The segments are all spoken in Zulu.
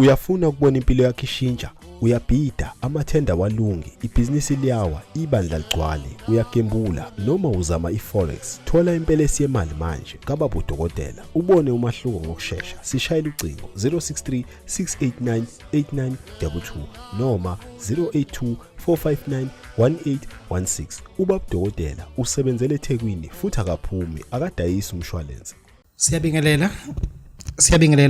Uyafuna ukubona impilo yakho ishintsha, uyabhida, amathenda walungi, ibhizinisi liyawa, ibandla ligcwale, uyagembula noma uzama iforex. Thola impelesi yemali manje kaBabu Dokotela. Ubone umahluko ngokusheshsha. Sishayela ucingo 063 689 8922 noma 082 459 1816. uBabu Dokotela usebenzele eThekwini futhi akaphumi, akadayisi umshwalense. Siyabingelela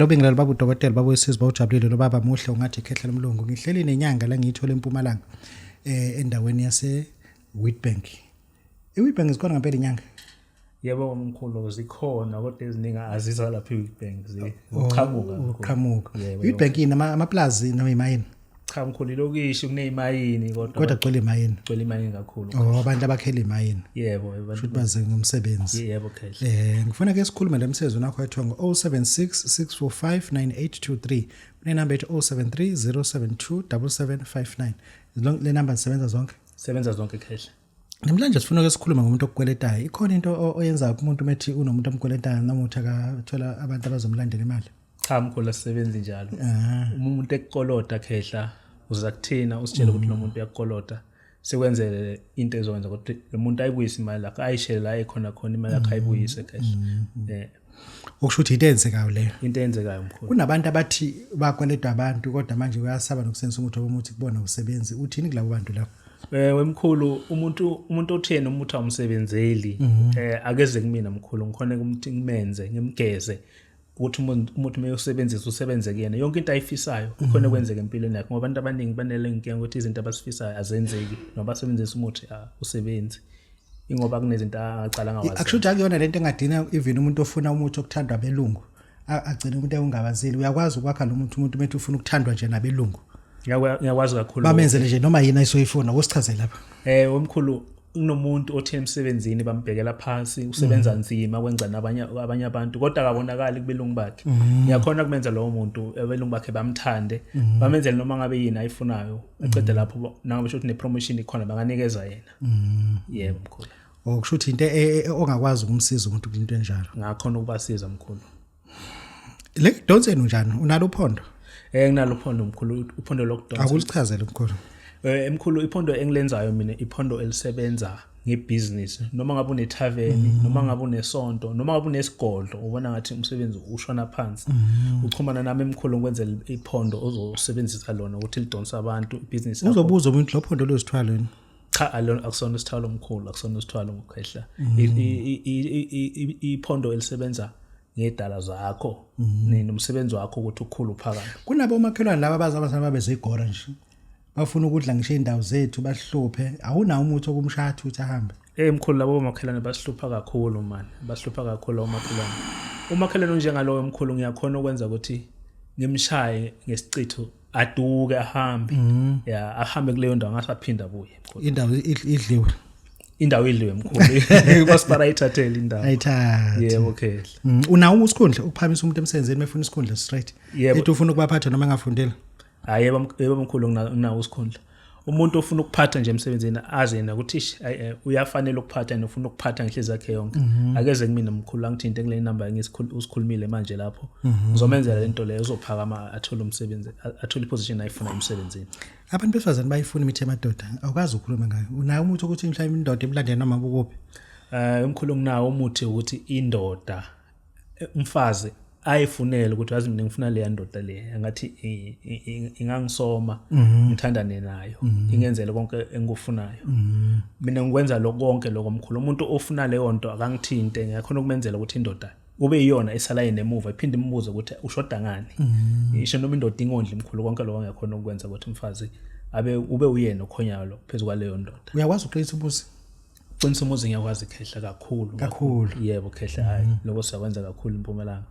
ubingelela Babu Dokotela Babu wesizwe bawujabulile lo baba muhle ungathi ikhehla lomlungu. Ngihleli nenyanga la ngiyithola eMpumalanga endaweni yase Witbank. iWitbank ikhona ngempela inyanga? Yebo umkhulu zikhona kodwa eziningi azizwa lapha eWitbank uqhamuka. iWitbank inamaplazi noma imayini? Cha mkhulu lokishi kuneyimayini kodwa gcwele imayini. Gcwele imayini kakhulu. Abantu abakhela imayini. Yebo futhi baze ngomsebenzi. Yebo khehla. Ngifuna ke sikhulume lemsebenzi nakho ethongo 076 645 9823 unenamba ethi 073 072 7759. Le number zisebenza zonke? Sebenza zonke khehla. Namhlanje sifuna ke sikhulume ngomuntu okukweletayo. Ikhona into oyenza kumuntu methi unomuntu omkweletayo noma uthi akathola abantu abazomlandela imali? Cha mkhulu asisebenzi njalo. Umuntu ekolota khehla uza kuthina usitshela ukuthi lo muntu uyakolota sekwenzele into ezokwenza ukuthi lo muntu ayibuyise imali yakhe ayishele la ekhona imali yakhe ayibuyise khehla. Okusho ukuthi into eyenzekayo leyo. Into eyenzekayo mkhulu. Kunabantu abathi bakweledwa abantu kodwa manje uyasaba nokusenza umuthi omuthi kubona usebenzi. Uthini kulabo bantu lapho? Wemkhulu umuntu othena umuthi awumsebenzeli akeze kumina mkhulu ngikhona ukuthi ngimenze ngimgeze ukuthi umuntu mayosebenzisa usebenze kuyena yonke into ayifisayo khona kwenzeka empilweni yakhe ngoba abantu abaningi banele inkinga ukuthi izinto abasifisayo azenzeki noma basebenzisa umuthi usebenzi ingoba kunezinto aqala ngawazi. Akushuthi akuyona lento engadina even umuntu ofuna umuthi okuthandwa abelungu agcina umuntu engabazeli. Uyakwazi ukwakha lo umuntu methi ufuna ukuthandwa nje nabelungu. Ngiyakwazi kakhulu. Bamenzele nje noma yini ayisoyifuna usichazela lapha. Wemkhulu kunomuntu othi emsebenzini bambhekela phansi usebenza nzima kwenza nabanye abantu kodwa akabonakali kubelungu bakhe. Ngiyakhona kumenza lowo muntu abelungu bakhe bamthande bamenzele noma ngabe yini ayifunayo aqede lapho nangabe shothi nepromotion ikhona banganikeza yena. Yebo mkhulu. Okushuthi into ongakwazi ukumsiza umuntu into enjalo. Ngakhona ukubasiza mkhulu. Le donseni njani unalo uphondo? Nginalo uphondo mkhulu uphondo lokudonsa. Akulichazele mkhulu. Emkhulu iphondo engilenzayo mina iphondo elisebenza ngebusiness noma ngabe une tavern noma ngabe unesonto noma ngabe unesigodlo ubona ngathi umsebenzi ushona phansi uchumana nami emkhulu ukwenzela iphondo ozosebenzisa lona ukuthi lidonsa abantu ibusiness yakho. Uzobuza umuntu lo phondo lozithwalo yini? Cha akusona isithwalo omkhulu akusona isithwalo ngokhehla. Iphondo elisebenza ngedala zakho nomsebenzi wakho ukuthi ukhulu phakathi. Kunabo makhelwane laba abazabasana bezigora nje bafuna ukudla ngisho indawo zethu bahluphe awunawo umuthi okumshatha uthi ahambe. Mkhulu labo makhelwane basihlupha kakhulu man basihlupha kakhulu umakhelwane. Umakhelwane njengalowo mkhulu ngiyakhona ukwenza ukuthi ngimshaye ngesicitho aduke ahambe ahambe kuleyo ndawo ngasaphinda abuye mkhulu. Indawo idliwe mkhulu basipara ithathele indawo ayithathe. Yebo khehla. Unawo isikhundla ukuphamisa umuntu emsebenzini mefuna isikhundla straight ethi ufuna ukubaphatha noma ngafundela? Yebo mkhulu nginawo isikhundla. Umuntu ofuna ukuphatha nje emsebenzini aze yena ukuthi uyafanele ukuphatha nofuna ukuphatha ngehlezi yakhe yonke. Akeze kumina mkhulu angithinte kule number ngisikhulumile manje lapho ngizomenzela lento leyo uzophakama athole umsebenzi athole iposition ayifuna emsebenzini. Abantu besifazane bayifuna imithi yamadoda awukazi ukukhuluma ngayo. Unayo umuthi ukuthi mhlawumbe indoda emlandela noma ukuphi? Umkhulu nginawo umuthi ukuthi indoda umfazi ayifunele ukuthi wazi mina ngifuna le ndoda le ngathi ingangisoma ngithandane nayo ingenzele konke engikufunayo. Mina ngikwenza lokho konke lokho mkhulu. Umuntu ofuna leyo nto akangithinte ngiyakhona ukumenzela ukuthi indoda ube iyona esala enemuva iphinde imbuze ukuthi ushoda ngani. Isho noma indoda ingondli mkhulu konke lokho ngiyakhona ukwenza ukuthi umfazi ube uyena okhonyayo phezulu kwaleyo ndoda. Uyakwazi uqinisa umuzi? Uqinisa umuzi ngiyakwazi khehla kakhulu. Yebo khehla hayi lokho siyakwenza kakhulu eMpumalanga.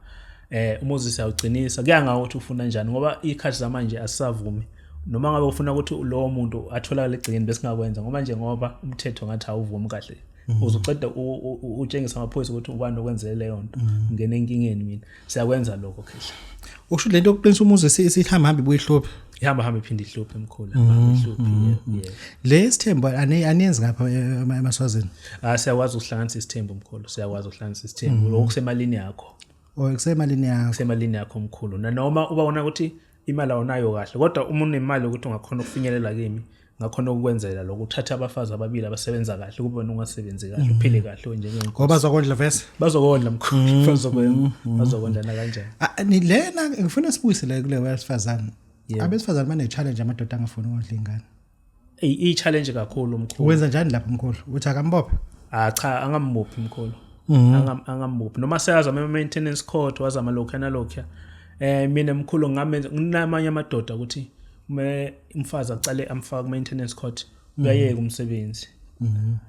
Umuzi siyawugcinisa kuya ngawo ukuthi ufuna njani ngoba ikhathi zamanje asisavumi noma ngabe ufuna ukuthi lowo muntu atholakale egcikeni besingakwenza ngoba nje ngoba umthetho ngathi awuvumi kahle uzoqeda utshengisa amaphoyisa ukuthi ubani okwenzele leyo nto ngene enkingeni mina siyakwenza lokho khehla. Ukusho lento yokuqinisa umuzi sihamba ibuye ihluphe ihamba iphinde ihluphe emkhulu ihluphe. Le sithembo aniyenzi ngapha emaswazini? Siyakwazi ukuhlanganisa isithembo mkhulu siyakwazi ukuhlanganisa isithembo lokusemalini yakho. Kusemalini yakho. Kusemalini yakho mkhulu. Noma ubona ukuthi imali awunayo kahle kodwa uma unemali ukuthi ungakhona ukufinyelela kimi ngakhona ukwenzela lokho uthatha abafazi ababili abasebenza kahle kube wena ungasebenzi kahle uphile kahle njengenkosi ngoba bazokondla vese bazokondla mkhulu bazokondla na kanjani ni lena ngifuna sibuyise la kule wesifazane abesifazane bane challenge amadoda angafuni ukondla ingane i challenge kakhulu mkhulu wenza njani lapho mkhulu uthi akambophe cha angambophi mkhulu angambophi noma seyaza ama maintenance court wazama lokho analokho mina mkhulu ngamenza nginamanye amadoda ukuthi umfazi acale amfaka ku maintenance court uyayeka umsebenzi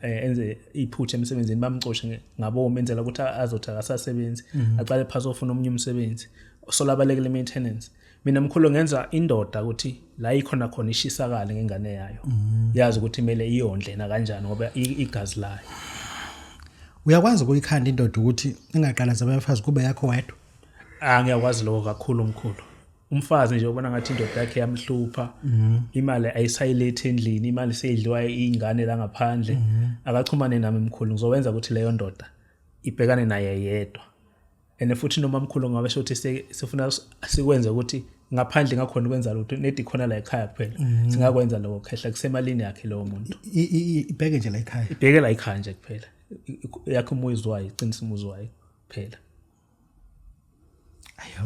enze iphuthe emsebenzini bamcoshe ngabo menzela ukuthi azothi akasasebenzi aqale phasi ofuna omunye umsebenzi solabalekele maintenance mina mkhulu ngenza indoda ukuthi la ikhona khona ishisakale ngengane yayo yazi ukuthi kumele iyondle na kanjani ngoba igazi layo uyakwazi ukuyikhanda indoda ukuthi ingaqalaza abafazi kube yakho wedwa ngiyakwazi lokho kakhulu mkhulu umfazi nje ubona ngathi indoda yakhe yamhlupha imali ayisayilethe endlini imali seyidliwa ingane la ngaphandle akachumane nami mkhulu ngizowenza ukuthi leyo ndoda ibhekane naye yedwa ene futhi noma mkhulu ngabe shothi sifuna sikwenze ukuthi ngaphandle ngakhona ukwenza lutho nedi khona la ekhaya kuphela singakwenza lokho khehla kusemalini yakhe lo muntu ibheke nje la ekhaya ibheke la ekhaya nje kuphela yakhe umuzwayo iqinisa umuzwayo kuphela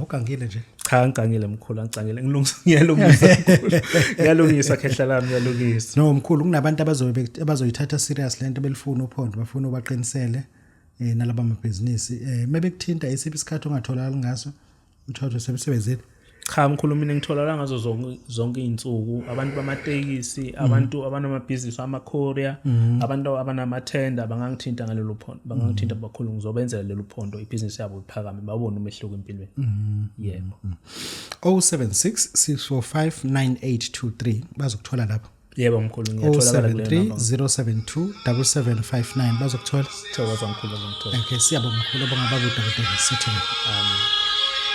ukangile nje cha ngicangile mkhulu angicangile ngiyalungisa khehla lami ngiyalungisa no mkhulu kunabantu abazoyithatha serious lento belifuna uphondo bafuna ubaqinisele nalaba amabhizinisi mebekuthinta isiphi isikhathi ongatholakala ngaso uthathe sebesebenzile cha mkhulu mina ngithola ngazo zonke izinsuku abantu bamatekisi abantu abanamabhizinisi amaKorea abantu abanamathenda bangangithinta ngalelo phondo bangangithinta bakhulu ngizobenzela lelo phondo ibhizinisi yabo iphakame babone umehluko empilweni yebo 076 6459823 bazokuthola lapho yebo mkhulu ngiyatholakala kule number 072 bazokuthola thokoza mkhulu ngithola okay siyabonga mkhulu bonga Babu Dokotela sithini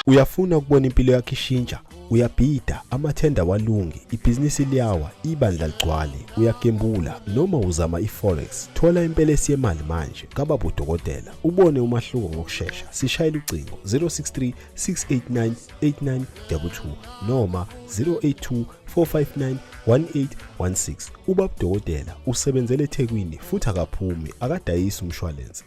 Uyafuna ukubona impilo yakho ishintsha, uyabhida, amathenda walungi, ibhizinisi liyawa, ibandla ligcwale, uyagembula noma uzama iforex. Thola impelesi yemali manje kaBabu Dokotela. Ubone umahluko ngokusheshsha. Sishayela ucingo 063 689 8922 noma 082 459 1816. uBabu Dokotela usebenzele eThekwini futhi akaphumi akadayisa umshwalense.